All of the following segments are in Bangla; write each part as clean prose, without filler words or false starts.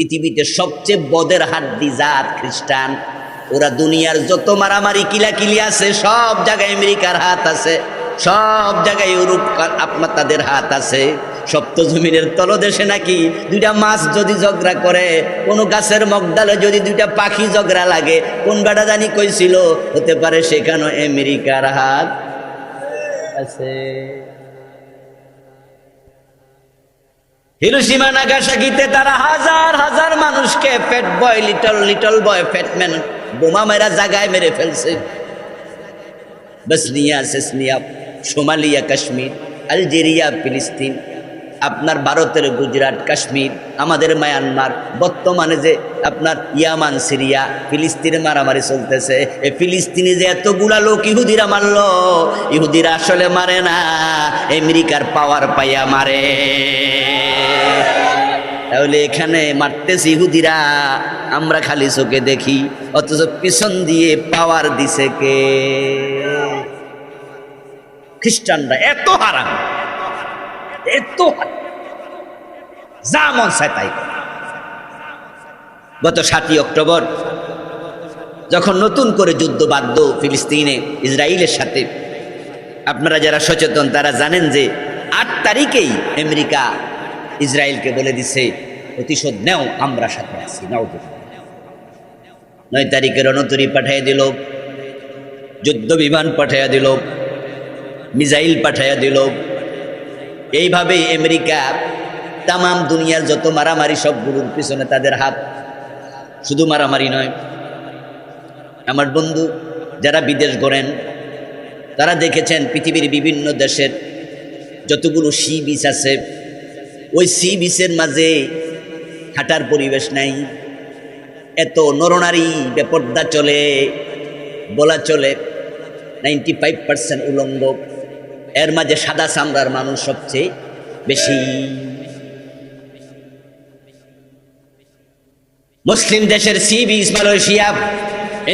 পৃথিবীতে সবচেয়ে বদের হাড্ডি জাত খ্রিস্টান। ওরা দুনিয়ার যত মারামারি কিলাকিলি আছে সব জায়গায় আমেরিকার হাত আছে, সব জায়গায় ইউরোপ আপনার তাদের হাত আছে। সপ্ত জমিনের তলদেশে নাকি দুইটা মাছ যদি ঝগড়া করে, কোন গাছের মগডালে যদি দুইটা পাখি ঝগড়া লাগে, কোন বেটা জানি কইছিল হতে পারে সেখানে আমেরিকার হাত আছে। হিরোশিমা নাগাসাকিতে তারা হাজার হাজার মানুষকে ফ্যাট বয়, লিটল বয়, ফ্যাটম্যান বোমা মেরা জায়গায় মেরে ফেলছে। বসনিয়া, সেসনিয়া, সোমালিয়া, কাশ্মীর, আলজেরিয়া, ফিলিস্তিন, আপনার ভারতের গুজরাট, কাশ্মীর, আমাদের মায়ানমার, বর্তমানে যে আপনার ইয়ামান, সিরিয়া, ফিলিস্তিনে মারামারি চলতেছে। এই ফিলিস্তিনে যে এতগুলা লোক ইহুদিরা মারল, ইহুদিরা আসলে মারে না, আমেরিকার পাওয়ার পাইয়া মারে। তাহলে এখানে মারতেছে ইহুদিরা, আমরা খালি চোখে দেখি, অথচ পিছন দিয়ে পাওয়ার দিছে কে? খ্রিস্টানরা। এত হারাম, এত যা মন চায় তাই। গত 7ই অক্টোবর যখন নতুন করে যুদ্ধ বাধ্য ফিলিস্তিনে ইসরায়েলের সাথে, আপনারা যারা সচেতন তারা জানেন যে 8 তারিখেই আমেরিকা ইসরায়েলকে বলে দিছে প্রতিশোধ নেও, আমরা সাথে আছি। 9 তারিখে রণতরী পাঠিয়ে দিল, যুদ্ধ বিমান পাঠিয়ে দিল, মিসাইল পাঠিয়ে দিল। এইভাবেই আমেরিকা তাম দুনিয়ার যত মারামারি সবগুলোর পিছনে তাদের হাত। শুধু মারামারি নয়, আমার বন্ধু যারা বিদেশ গড়েন তারা দেখেছেন পৃথিবীর বিভিন্ন দেশের যতগুলো সি বিচ আছে, ওই সি বিচের মাঝে হাঁটার পরিবেশ নাই। এত নরনারী বেপর্দা চলে, বলা চলে 95% উলঙ্গ। এর মাঝে সাদা চামড়ার মানুষ সবচেয়ে বেশি। মুসলিম দেশের সি বিচ, মালয়েশিয়া,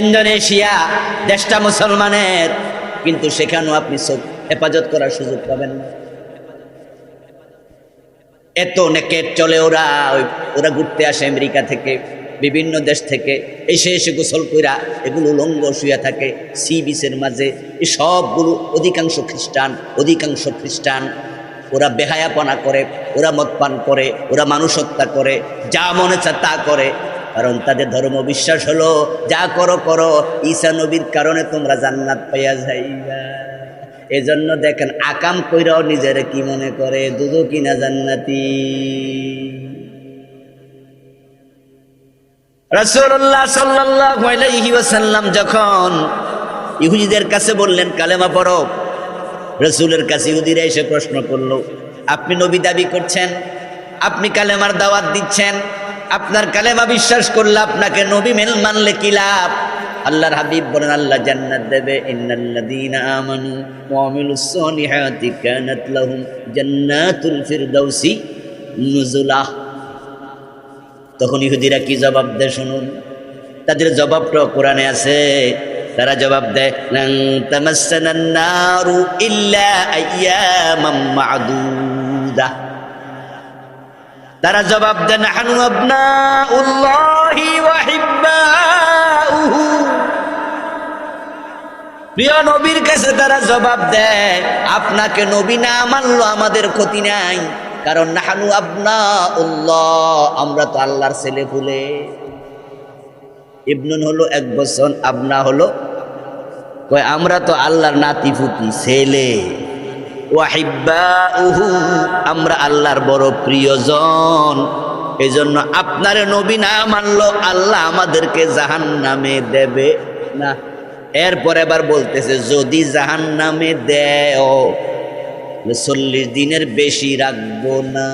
ইন্দোনেশিয়া, দেশটা মুসলমানের, কিন্তু সেখানেও আপনি সব হেফাজত করার সুযোগ পাবেন না। এত নেকেট চলে ওরা। ওরা ঘুরতে আসে আমেরিকা থেকে, বিভিন্ন দেশ থেকে, এসে গোসল কইরা এগুলো উলঙ্গ শুয়ে থাকে সি বিচের মাঝে। এই সবগুলো অধিকাংশ খ্রিস্টান। ওরা বেহায়াপনা করে, ওরা মদ পান করে, ওরা মানুষ হত্যা করে, যা মনে চায় তা করে। কারণ তাদের ধর্ম বিশ্বাস হলো যা করো করো, ঈসা নবীর কারণে তোমরা জান্নাত পাইয়া যাইবা। এজন্য দেখেন আকাম কইরাও নিজেরে কি মনে করে, দুদকি না জান্নাতি। রাসূলুল্লাহ সাল্লাল্লাহু আলাইহি ওয়াসাল্লাম যখন ইহুদিদের কাছে বললেন কালেমা পড়ো, রাসূলের কাছে ইহুদিরা এসে প্রশ্ন করলো, আপনি নবী দাবি করছেন, আপনি কালেমার দাওয়াত দিচ্ছেন, আপনার কালেমা বিশ্বাস করলে আপনাকে নবী মানলে কি লাভ? আল্লাহর হাবিব বলেন আল্লাহ জান্নাত দেবে, ইন্নাল্লাযীনা আমানু ওয়া আমিলুস সালিহাতি কানাত লাহুম জান্নাতুল ফিরদাউসি নুজুলা। তখন ইহুদিরা কি জবাব দেয় শুনুন, তাদের জবাবটা কোরআনে আছে। তারা জবাব দেয় লান তামাসসানান নারু ইল্লা আইয়ামাম মা'দুদা। তারা জবাব দেয় নাহনু আবনাউল্লাহি ওয়া হিব্বাউহু। প্রিয় নবীর কাছে তারা জবাব দেয় আপনাকে নবী না মানলো আমাদের ক্ষতি নাই, কারণ নাহনু আবনাউল্লাহ, আমরা তো আল্লাহর ছেলে ফুলে। ইবনুন হলো 1 বছর, আবনা হলো কয় আমরা তো আল্লাহর নাতি ফুতি ছেলে। ওয়াহিব্বাউহু, আমরা আল্লাহর বড় প্রিয়জন। এজন্য আপনারে নবী না মানলো আল্লাহ আমাদেরকে জাহান্নামে দেবে না। এরপর এবার বলতেছে যদি জাহান্নামে দেও 40 দিনের বেশি রাখবো না।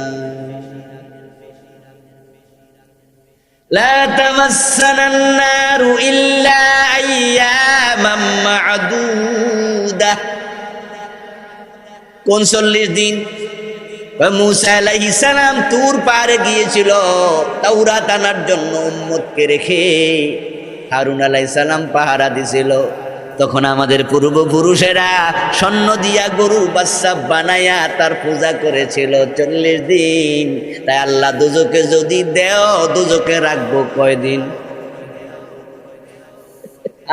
লা তামাসসানান নারু ইল্লা আইয়ামাম মা'দুদা। কোন 40 দিন? মুসা আলাইহিস সালাম তুর পারে গিয়েছিল তাওরাত আনার জন্য উম্মতকে রেখে। হারুন আলাইহিস সালাম পাহারা দিছিল। তখন আমাদের পূর্বপুরুষেরা স্বর্ণ দিয়া গরুর বাচ্চা বানায়া তার পূজা করেছিল 40 দিন। তাই আল্লাহ দোজকে যদি দেও, দোজকে রাখবো কয়দিন?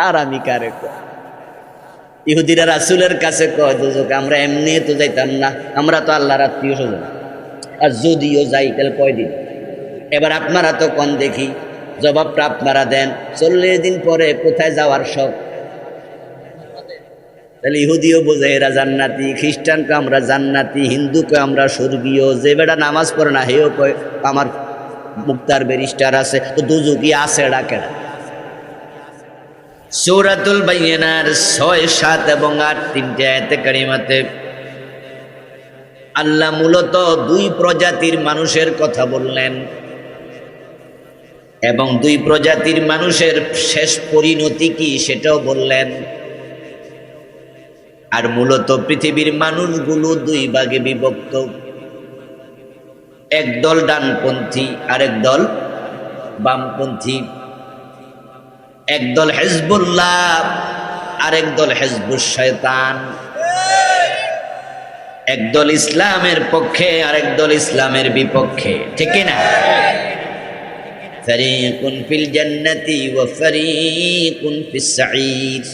আর আমি কারে কয়? ইহুদিরা রাসূলের কাছে কয় দোজকে আমরা এমনি তো যাইতাম না, আমরা তো আল্লাহর আত্মীয় স্বজন, আর যদিও যাই তাহলে কয়দিন? এবার আপনারা তো কোন দেখি, জবাবটা আপনারা দেন। 40 দিন পরে কোথায় যাওয়ার শখ? তাহলে ইহুদিও বোঝে এরা জান্নাতি, খ্রিস্টানকে আমরা জান্নাতি, হিন্দুকে আমরা স্বর্গীয়। যে বেটা নামাজ পড়ে না হেও কয় আমার মুক্তার ব্যারিস্টার আছে, তো দুজকি আছে ডাকেরা। সূরাতুল বাইয়িনার 6, 7 এবং 8 তিনটে আয়াতে কারিমাতে আল্লাহ মূলত 2 প্রজাতির মানুষের কথা বললেন এবং 2 প্রজাতির মানুষের শেষ পরিণতি কি সেটাও বললেন। আর মূলত পৃথিবীর মানুষগুলো 2 ভাগে বিভক্ত, একদল ডানপন্থী আরেক দল বামপন্থী, একদল হিজবুল্লাহ আরেক দল হিজবুশ শয়তান, একদল ইসলামের পক্ষে আরেক দল ইসলামের বিপক্ষে, ঠিক না? ফারিকুন ফিল জান্নাতি ওয়া ফারিকুন ফিস সাঈর।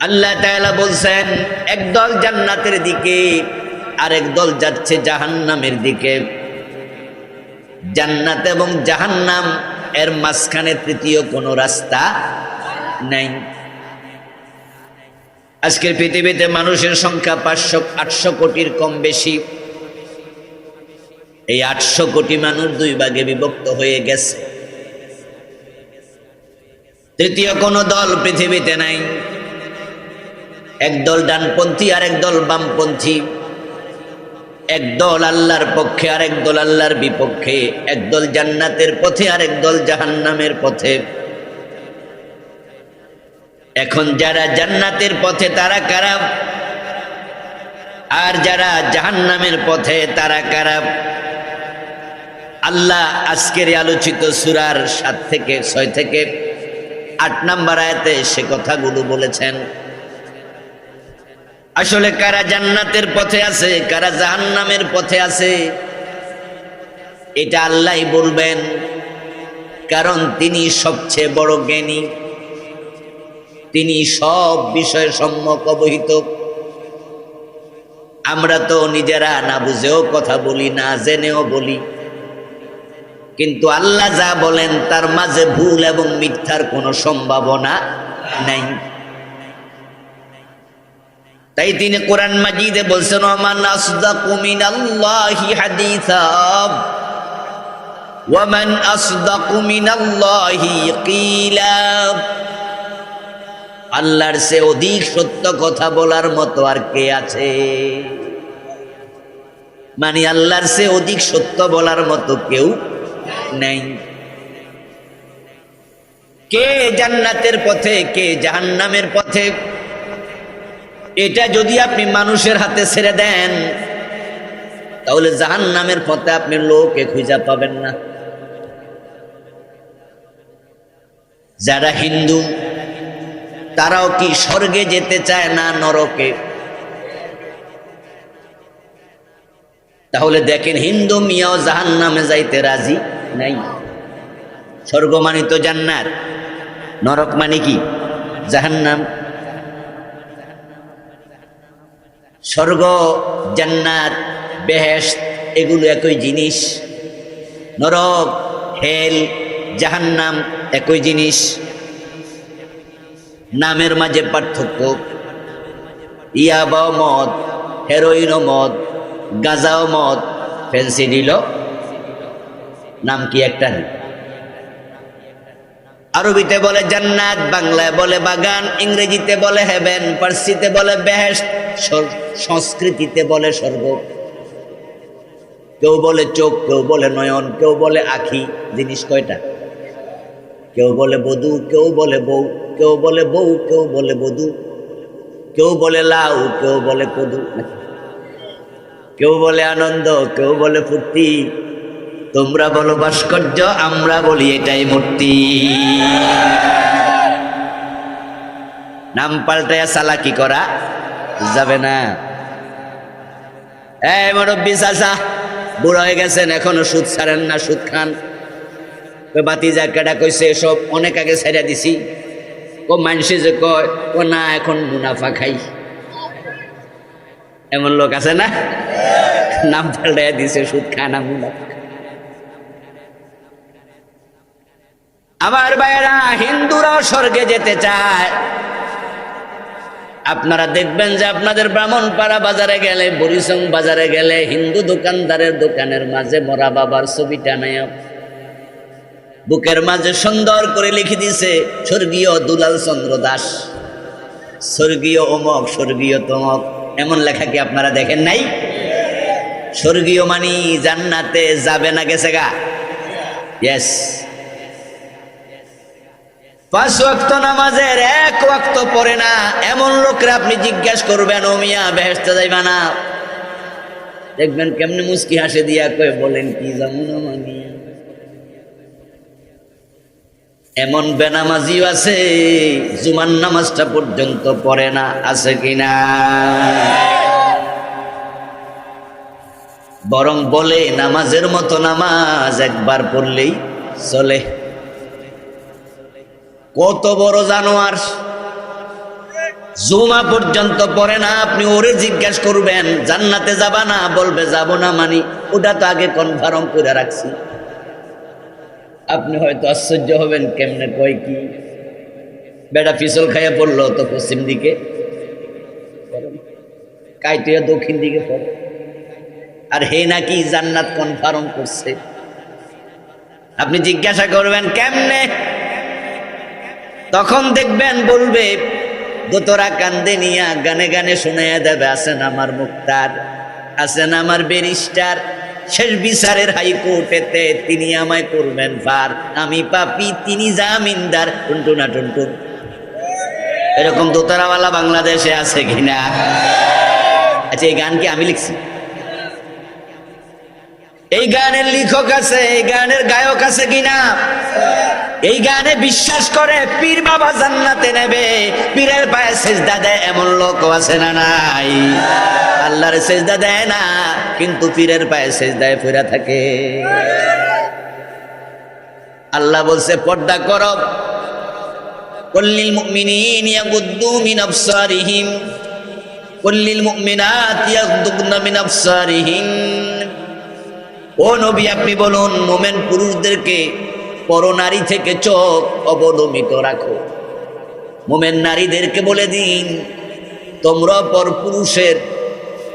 আল্লাহ তাআলা বলছেন একদল জান্নাতের দিকে আরেক দল যাচ্ছে জাহান্নামের দিকে। জান্নাত এবং জাহান্নাম এর মাঝখানে তৃতীয় কোনো রাস্তা নাই। আজকের পৃথিবীতে মানুষের সংখ্যা 500-800 কোটির কম বেশি। এই 800 কোটি মানুষ 2 ভাগে বিভক্ত হয়ে গেছে। তৃতীয় কোনো দল পৃথিবীতে নাই। একদল ডানপন্থী আর একদল বামপন্থী, একদল আল্লাহর পক্ষে আর একদল আল্লাহর বিপক্ষে, একদল জান্নাতের পথে আর একদল জাহান্নামের পথে। এখন যারা জান্নাতের পথে তারা কারা, আর যারা জাহান্নামের পথে তারা কারা? আল্লাহ আজকের আলোচিত সূরার 7 থেকে 6 থেকে 8 নম্বর আয়াতে সে কথাগুলো বলেছেন। আসলে কারা জান্নাতের পথে আছে, কারা জাহান্নামের পথে আছে, এটা আল্লাহই বলবেন, কারণ তিনি সবচেয়ে বড় জ্ঞানী, তিনি সব বিষয়ে সম্যক অবহিত। আমরা তো নিজেরা না বুঝেও কথা বলি, না জেনেও বলি, কিন্তু আল্লাহ যা বলেন তার মাঝে ভুল এবং মিথ্যার কোনো সম্ভাবনা নাই। তাই তিনি কোরআন মাজিদে বলছেন ওমান আসদাকু মিনাল্লাহি হাদিসা ওয়ামান আসদাকু মিনাল্লাহি কিলা। আল্লাহর চেয়ে অধিক সত্য কথা বলার মতো আর কে আছে? মানে আল্লাহর চেয়ে অধিক সত্য বলার মতো কেউ নেই। কে জান্নাতের পথে, কে জাহান্নামের পথে, এটা যদি আপনি মানুষের হাতে ছেড়ে দেন তাহলে জাহান্নামের পথে আপনি লোকে খুঁজে পাবেন না। যারা হিন্দু তারাও কি স্বর্গে যেতে চায় না নরকে? তাহলে দেখেন হিন্দু মিয়াও জাহান্নামে যাইতে রাজি নাই। স্বর্গ মানে তো জান্নাত, নরক মানে কি জাহান্নাম। স্বর্গ, জান্নাত, বেহেশত এগুলো একই জিনিস। নরক, হেল, জাহান্নাম একই জিনিস, নামের মাঝে পার্থক্য। ইয়াবাও মদ, হেরোইনও মদ, গাঁজাও মদ, ফেন্সিডিলও নাম কি একটা? আরবিতে বলে জান্নাত, বাংলায় বলে বাগান, ইংরেজিতে বলে হেভেন, পার্সিতে বলে বেহেশত, সংস্কৃতিতে বলে স্বর্গ। কেউ বলে চোখ, কেউ বলে নয়ন, কেউ বলে আখি। জিনিস কয়টা? কেউ বলে বধূ, কেউ বলে বউ, কেউ বলে বউ, কেউ বলে বধূ, কেউ বলে লাউ, কেউ বলে কদু, কেউ বলে আনন্দ, কেউ বলে ফুর্তি। তোমরা বলো ভাস্কর্য, আমরা বলি এটাই মূর্তি। নাম পাল্টায়া চালাকি করা যাবে না। এই মুরব্বি চাচা, বুড়ো হয়ে গেছেন, এখনো সুদ ছাড়েন না, সুদ খান। বাতিজা কেডা কইছে এসব? অনেক আগে ছাইড়া দিছি। ও মানুষে যে কয় ও না এখন মুনাফা খাই, এমন লোক আছে না? নাম পাল্টাইয়া দিছে, সুদ খায় না, মুনাফা। আমার ভাইয়েরা, হিন্দুরাও স্বর্গে যেতে চায়। আপনারা দেখবেন যে আপনাদের ব্রাহ্মণপাড়া বাজারে গেলে, বরিশং বাজারে গেলে, হিন্দু দোকানদারের দোকানের মাঝে মরা বাবার ছবিটা নাই, বুকের মাঝে সুন্দর করে লিখে দিছে স্বর্গীয় দুলাল চন্দ্র দাস, স্বর্গীয় অমক, স্বর্গীয় তমক। এমন লেখা কি আপনারা দেখেন নাই? স্বর্গীয় মানি জান্নাতে যাবে না, গেছে গা? ইয়েস। 5 ওয়াক্ত নামাজের 1 ওয়াক্ত পড়ে না এমন লোকরা আপনি জিজ্ঞাসা করবেন, ও মিয়া বেহেশতে যাইবা না? দেখবেন কেমনে মুস্কি হাসে দিয়া কয়, বলেন কি জামু না মানি। এমন বেনামাজিও আছে জুমার নামাজটা পর্যন্ত পড়ে না, আছে কিনা? বরং বলে নামাজের মতো নামাজ একবার পড়লেই চলে। কত বড় জানোয়ার, জুমা পর্যন্ত পড়ে না। আপনি ওরে জিজ্ঞাসা করবেন জান্নাতে যাবা না, বলবে যাব না মানি, ওটা তো আগে কনফার্ম করে রাখছি। আপনি হয়তো আশ্চর্য হবেন, কেমনে কয় কি? বেটা পিছল খাইয়া পড়লো তো পশ্চিম দিকে, কাইটিয়া দক্ষিণ দিকে পড়ে, আর হে নাকি জান্নাত কনফার্ম করছে। আপনি জিজ্ঞাসা করবেন কেমনে? তখন দেখবেন বলবে দোতরা কান্দে নিয়া গানে গানে শুনাইয়া দেবে, আছেন আমার মুক্তার, আছেন আমার ব্যারিস্টার, শেষ বিচারের হাইকোর্টেতে তিনি আমায় করবেন পার, আমি পাপী তিনি জামিনদার, টুনটুনা টুনটুন। এরকম দোতরাওয়ালা বাংলাদেশে আছে কিনা? আচ্ছা, এই গান কি আমি লিখছি? এই গানের লেখক আছে, এই গানের গায়ক আছে কিনা? এই গানে বিশ্বাস করে পীর বাবা জান্নাতে নেবে, পীরের পায়ে সেজদা দেয় এমন লোক আছে না নাই? আল্লাহর সেজদা দেয় না, কিন্তু পীরের পায়ে সেজদায় পড়ে থাকে। আল্লাহ বলছে পর্দা করো, কুল্লিল মুমিনিনা ইয়াগুদ্দু মিন আবসারিহিম কুল্লিল মুমিনাতি ইয়াগুদ্দুনা মিন আবসারিহিন। ও নবী, আপনি বলুন মুমিন পুরুষদেরকে পরনারী থেকে চোখ অবলম্বিত রাখো। মুমিন নারীদেরকে বলে দিন তোমরা পর পুরুষের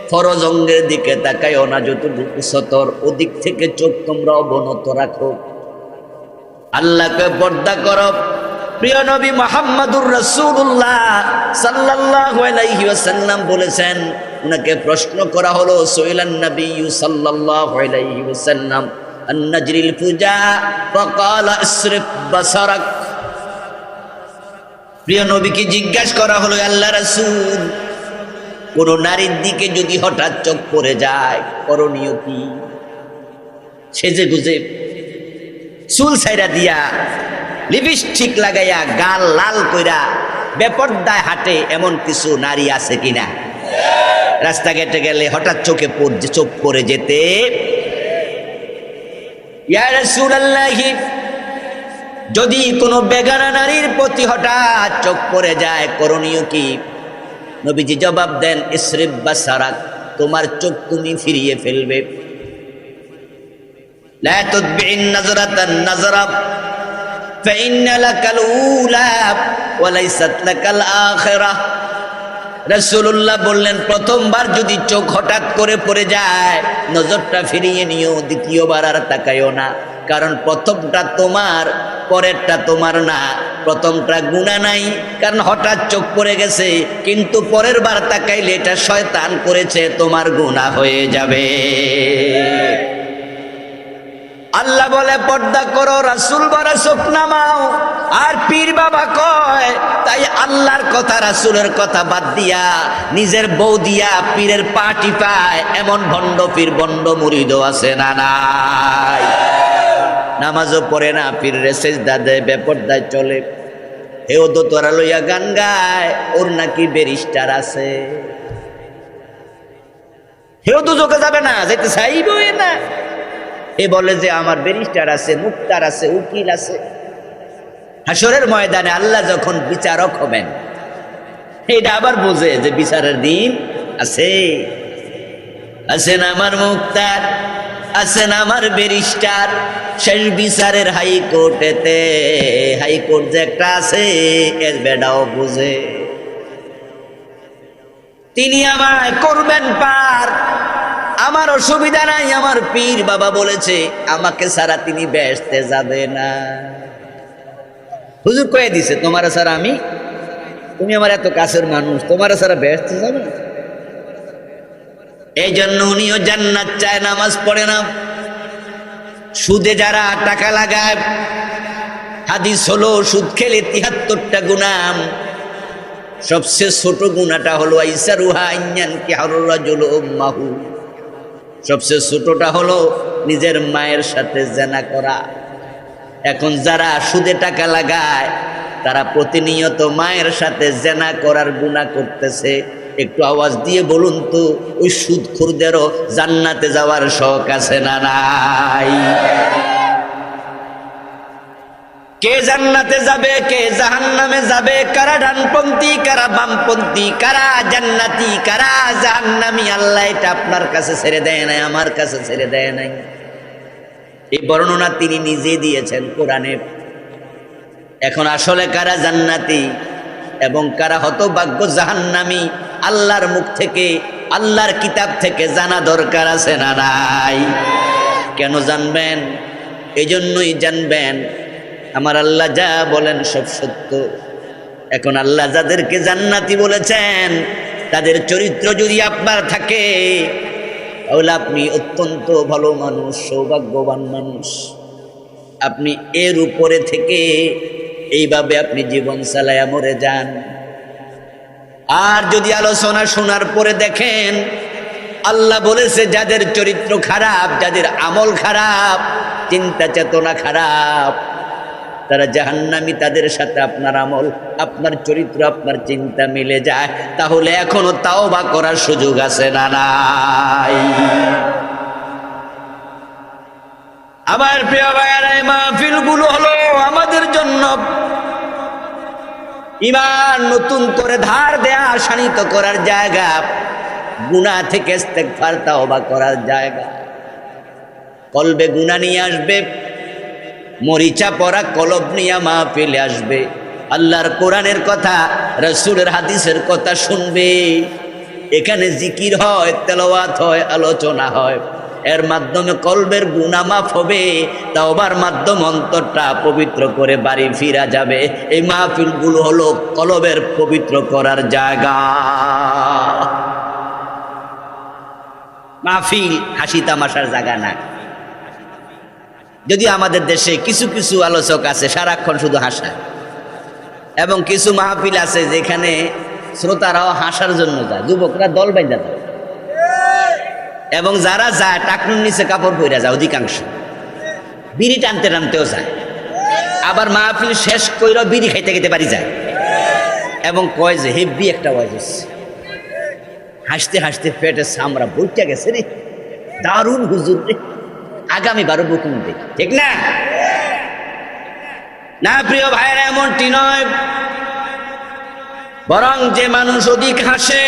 ফরজ অঙ্গের দিকে তাকাইও না, যতটুকু সতর ওদিক থেকে চোখ তোমরা অবনত রাখো। আল্লাহকে পর্দা করো। প্রিয় নবী মুহাম্মদুর রাসূলুল্লাহ সাল্লাল্লাহু আলাইহি ওয়াসাল্লাম বলেছেন, উনাকে প্রশ্ন করা হলো, সুইলান নবী সাল্লাল্লাহু আলাইহি ওয়াসাল্লাম আন নাজরিল ফুজা ফাকালা ইসরিফ বাসারাক। প্রিয় নবীকে জিজ্ঞাসা করা হলো, আল্লাহ রাসূল, কোন নারীর দিকে যদি হঠাৎ চোখ পড়ে যায় করণীয় কি? সেজে গুজে চুল ছাইরা দিয়া, লিপস্টিক লাগাইয়া, গাল লাল কইরা বেপরদায় হাঁটে এমন কিছু নারী আছে কিনা? রাস্তাঘাটে গেলে হঠাৎ চোখ পড়ে যেতে, ইয়া রাসূলুল্লাহ, যদি কোনো বেগানা নারীর প্রতি হঠাৎ চোখ পড়ে যায় করণীয় কি? নবীজি জবাব দেন, ইসরিফ বাসারাক, তোমার চোখ তুমি ফিরিয়ে ফেলবে। লা তুতবি'ন নাজরাতান নাজরা ফাইন্না লাকাল উলা ওয়া লাইসাত লাকাল আখিরাহ। রাসূলুল্লাহ বললেন, প্রথমবার যদি চোখ হঠাৎ করে পড়ে যায় নজরটা ফিরিয়ে নিও, দ্বিতীয়বার আর তাকাইও না, কারণ প্রথমটা তোমার, পরেরটা তোমার না। প্রথমটা গুনাহ নাই, কারণ হঠাৎ চোখ পড়ে গেছে, কিন্তু পরের বার তাকাইলে এটা শয়তান করেছে, তোমার গুনাহ হয়ে যাবে। আল্লাহ বলে পর্দা করো, রাসূল বলে চোখ নামাও। আর পীর বাবা কয়, তাই আল্লাহর কথা রাসূলের কথা বাদ দিয়া নিজের বউ দিয়া পীরের পা টিপায় এমন ভণ্ড পীর, ভণ্ড মুরিদও আছে না নাই? নামাজও পড়ে না, পীরের সেজদা দেয়, বেপরদায় চলে। হেও দোতরা লইয়া গান গায়, ওর নাকি ব্যারিস্টার আছে। হেও দুজকে যাবে না, যেতে চাইবই না। এ বলে যে আমার ব্যারিস্টার আছে, মুক্তার আছে, উকিল আছে। হাসরের ময়দানে আল্লাহ যখন বিচারক হবেন, এটা আবার বোঝে যে বিচারের দিন আছে। আছেন আমার মুক্তার, আছেন আমার ব্যারিস্টার। শেষ বিচারের হাইকোর্টেতে, হাইকোর্ট যে একটা আছে এর বেডাও বুঝে। তিনি আমায় করবেন পার, আমার অসুবিধা নাই। আমার পীর বাবা বলেছে আমাকে ছাড়া তিনি বেহেশতে যাবে না। হুজুর কয়ে দিছে তোমার ছাড়া আমি, তুমি আমার এত কাছের মানুষ, তোমার ছাড়া বেহেশতে যাবে না। এই জন্য উনিও জান্নাত চায়, নামাজ পড়ে না। সুদে যারা টাকা লাগায়, হাদিস হলো সুদ খেলে ৭৩টা গুনাহ, সবচেয়ে ছোট গুনাহটা হলো আইসারুহা আইয়ান কি হারুরাজুল উম্মাহু, সবচেয়ে ছোটটা হলো নিজের মায়ের সাথে জেনা করা। এখন যারা সুদে টাকা লাগায় তারা প্রতিনিয়ত মায়ের সাথে জেনা করার গুনাহ করতেছে। একটু আওয়াজ দিয়ে বলুন তো, ওই সুদখোরদেরও জান্নাতে যাওয়ার শখ আছে না নাই? কে জান্নাতে যাবে, কে জাহান্নামে যাবে, কারা ডানপন্থী, কারা বামপন্থী, কারা জান্নাতি, কারা জাহান্নামী, আল্লাহ এটা আপনার কাছে ছেড়ে দেয় নাই, আমার কাছে ছেড়ে দেয় নাই। এই বর্ণনা তিনি নিজে দিয়েছেন কোরআনে। এখন আসলে কারা জান্নাতি এবং কারা হতভাগ্য জাহান্নামী, আল্লাহর মুখ থেকে, আল্লাহর কিতাব থেকে জানা দরকার আছে না নাই? কেন জানবেন? এই জন্যই জানবেন আমার আল্লাহ যা বলেন সব সত্য। এখন আল্লাহ যাদেরকে জান্নাতি বলেছেন তাদের চরিত্র যদি আপনার থাকে তাহলে আপনি অত্যন্ত ভালো মানুষ, সৌভাগ্যবান মানুষ। আপনি এর উপরে থেকে এইভাবে আপনি জীবন চালায়া মরে যান। আর যদি আলোচনা শোনার পরে দেখেন আল্লাহ বলেছে যাদের চরিত্র খারাপ, যাদের আমল খারাপ, চিন্তা চেতনা খারাপ, তারা জাহান্নামী, তাদের সাথে আপনার আমল, আপনার চরিত্র, আপনার চিন্তা মিলে যায়, তাহলে এখনো তাওবা করার সুযোগ আছে না নাই? আমার প্রিয় ভাইয়েরা, এই মাহফিলগুলো হলো আমাদের জন্য ঈমান নতুন করে ধার দেয়া, শানিত করার জায়গা, গুনাহ থেকে ইস্তেগফার তাওবা করার জায়গা। কলবে গুনাহ নিয়ে আসবে, মরিচা পড়া কলব নিয়ে মাহফিলে আসবে, আল্লাহর কোরআনের কথা, রাসূলের হাদিসের কথা শুনবে। এখানে জিকির হয়, তেলাওয়াত হয়, আলোচনা হয়, এর মাধ্যমে কলবের গুনাহ মাফ হবে, তাওবার মাধ্যমে অন্তরটা পবিত্র করে বাড়ি ফিরা যাবে। এই মাহফিলগুলো হলো কলবের পবিত্র করার জায়গা। মাহফিল হাসি তামাশার জায়গা না। যদি আমাদের দেশে কিছু কিছু আলোচক আছে সারাক্ষণ শুধু হাসায়, এবং কিছু মাহফিল আছে যেখানে শ্রোতারাও হাসার জন্য যায়, যুবকরা দল বাইন্ধা যায়, এবং যারা যায় টাকনুর নিচে কাপড় পরে যায়, অধিকাংশ বিড়ি টানতে টানতেও যায়, আবার মাহফিল শেষ কইরা বিড়ি খাইতে খাইতে বাড়ি যায়, এবং কয় যে হেব্বি একটা ওয়াজ হচ্ছে, হাসতে হাসতে পেটে চামড়া বইটা গেছে রে, দারুণ হুজুর রে, আগামী 12 বুকিং দেখি, ঠিক না? না প্রিয় ভাইরা, এমনটি নয়। বরং যে মানুষ অধিক হাসে,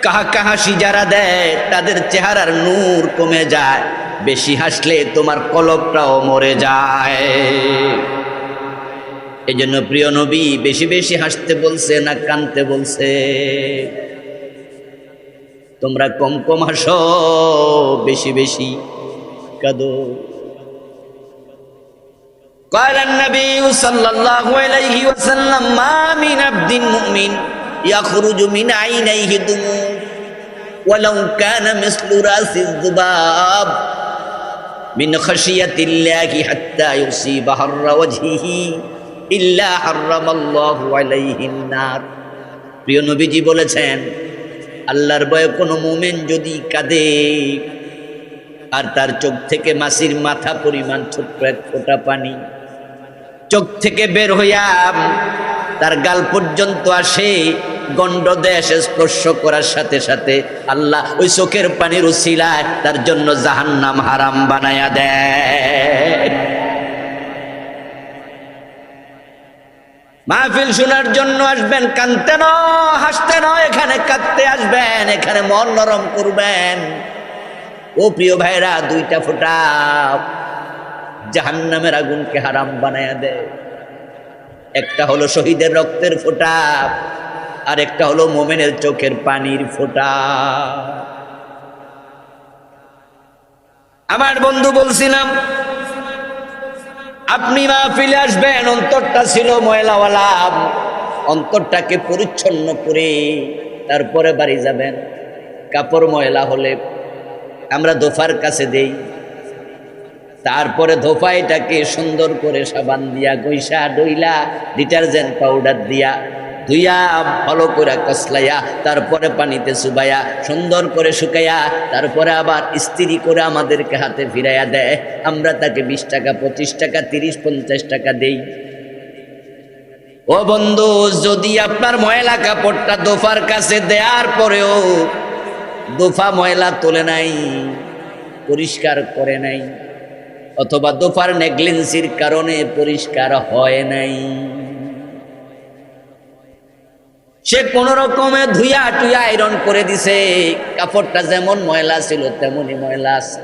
কাহা হাসি যারা দেয় তাদের চেহারার নূর কমে যায়। বেশি হাসলে তোমার কলবটাও মরে যায়। এই জন্য প্রিয় নবী বেশি বেশি হাসতে বলছে না কানতে বলছে? তোমরা কম কম হাসো, বেশি বেশি কাঁদো। قال النبي صلى الله عليه وسلم ما من عبد مؤمن يخرج من عينيه دموع ولو كان مثل راس الذباب من خشية الله حتى يصيب حر وجهه إلا حرم الله عليه النار। প্রিয় নবীজি বলেছেন, আল্লাহর ভয়ে কোনো মুমিন যদি কাঁদে আর তার চোখ থেকে মাছির মাথা পরিমাণ ছোট্ট এক ফোঁটা পানি চোখ থেকে বের হইয়া তার গাল পর্যন্ত আসে, গণ্ডদেশ স্পর্শ করার সাথে সাথে আল্লাহ ওই চোখের পানির উসিলায় তার জন্য জাহান্নাম হারাম বানায়া দেয়। মাহফিল শোনার জন্য আসবেন, কাঁদতে নয় হাসতে নয়, এখানে কাঁদতে আসবেন, এখানে মন নরম করবেন। ও প্রিয় ভাইরা, দুইটা ফোঁটা জাহান্নামের আগুনকে হারাম বানায়া দেয়। একটা হলো শহীদের রক্তের ফোঁটা, আর একটা হলো মোমেনের চোখের পানির ফোঁটা। আমার বন্ধু বলছিলাম, আপনি মাহফিলে আসবেন, অন্তরটা ছিল ময়লাওয়ালা, অন্তরটাকে পরিচ্ছন্ন করে তারপরে বাড়ি যাবেন। কাপড় ময়লা হলে আমরা দোফার কাছে দেই, তারপরে ধোপা এটাকে সুন্দর করে সাবান দিয়া গৈসা ডইলা ডিটারজেন্ট পাউডার দিয়া ধুইয়া ভালো করে কসলাইয়া তারপরে পানিতে চুবাইয়া সুন্দর করে শুকাইয়া তারপরে আবার ইস্ত্রি করে আমাদেরকে হাতে ফিরাইয়া দেয়। আমরা তাকে 20 টাকা 25 টাকা 30-50 টাকা দেই। ও বন্ধু, যদি আপনার ময়লা কাপড়টা দোফার কাছে দেওয়ার পরেও দোফা ময়লা তোলে নাই, পরিষ্কার করে নাই, অথবা দোফার নেগলিজেন্সির কারণে পরিষ্কার হয় নাই, সে কোন রকমে ধুইয়া টুইয়া আয়রন করে দিছে, কাপড়টা যেমন ময়লা ছিল তেমনই ময়লা আছে,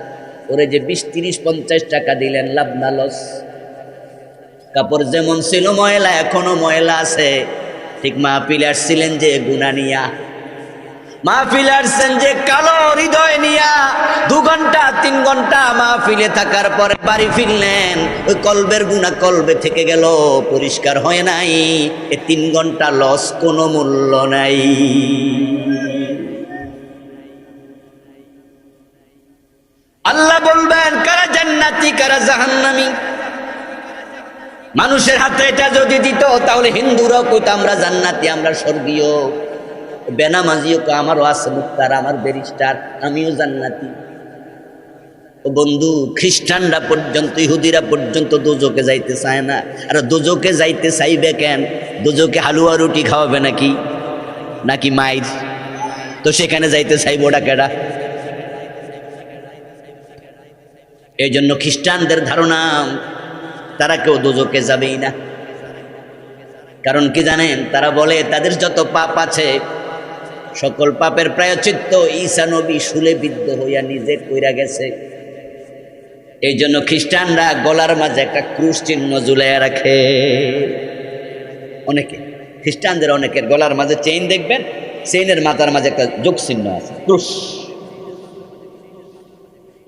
ওরে যে 20-30-50 টাকা দিলেন, লাভ না লস? কাপড় যেমন ছিল ময়লা এখনো ময়লা আছে। ঠিক মাহফিলে আসছিলেন যে গুনাহ নিয়া, মাহফিলে আসছেন যে কালো হৃদয় নিয়া, 2 ঘন্টা 3 ঘন্টা মাহফিলে থাকার পরে বাড়ি ফিরলেন, ওই কলবের গুনাহ কলবে থেকে গেল, পরিষ্কার হয় নাই, এই 3 ঘন্টা লস, কোনো মূল্য নাই। আল্লাহ বলবেন কারা জান্নাতি কারা জাহান্নামী। মানুষের হাতে এটা যদি দিত তাহলে হিন্দুরাও কইতো আমরা জান্নাতি, আমরা স্বর্গীয়। বেনামাজিও কো আমারও আছে মুক্তার, আমার ব্যারিস্টার, আমিও জান্নাতি। ও বন্ধু, খ্রিস্টানরা পর্যন্ত, ইহুদিরা পর্যন্ত দোজকে যাইতে চায় না। আর দোজকে যাইতে চাইবে কেন? দোজকে হালুয়া রুটি খাওয়াবে নাকি, নাকি মাইর? তো সেখানে যাইতে চাইবো ওটা কেডা? এই জন্য খ্রিস্টানদের ধারণা তারা কেউ দোজকে যাবেই না। কারণ কি জানেন? তারা বলে তাদের যত পাপ আছে সকল পাপের প্রায়শ্চিত্ত ঈসা নবী শুলে বিদ্ধ হইয়া নিজে কইরা গেছে। এই জন্য খ্রিস্টানরা গলার মাঝে একটা ক্রুশ চিহ্ন ঝুলাইয়া রাখে। অনেকে খ্রিস্টানদের অনেকের গলার মাঝে চেইন দেখবেন, চেইনের মাথার মাঝে একটা যোগ চিহ্ন আছে, ক্রুশ।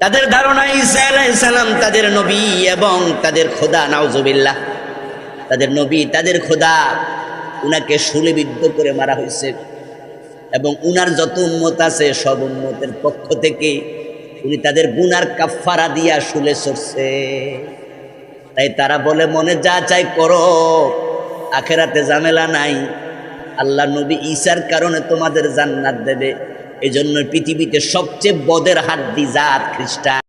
তাদের ধারণা ঈসা আলাইহিস সালাম তাদের নবী এবং তাদের খোদা, নাউজুবিল্লাহ, তাদের নবী তাদের খোদা, উনাকে শুলেবিদ্ধ করে মারা হয়েছে এবং উনার যত উম্মত আছে সব উম্মতের পক্ষ থেকে উনি তাদের গুনার কাফফারা দিয়া শুলে চড়ছে। তাই তারা বলে মনে যা চাই করো, আখেরাতে ঝামেলা নাই, আল্লাহ নবী ঈসার কারণে তোমাদের জান্নাত দেবে। এই জন্য পৃথিবীতে সবচেয়ে বদের হাড্ডি জাত খ্রিস্টান।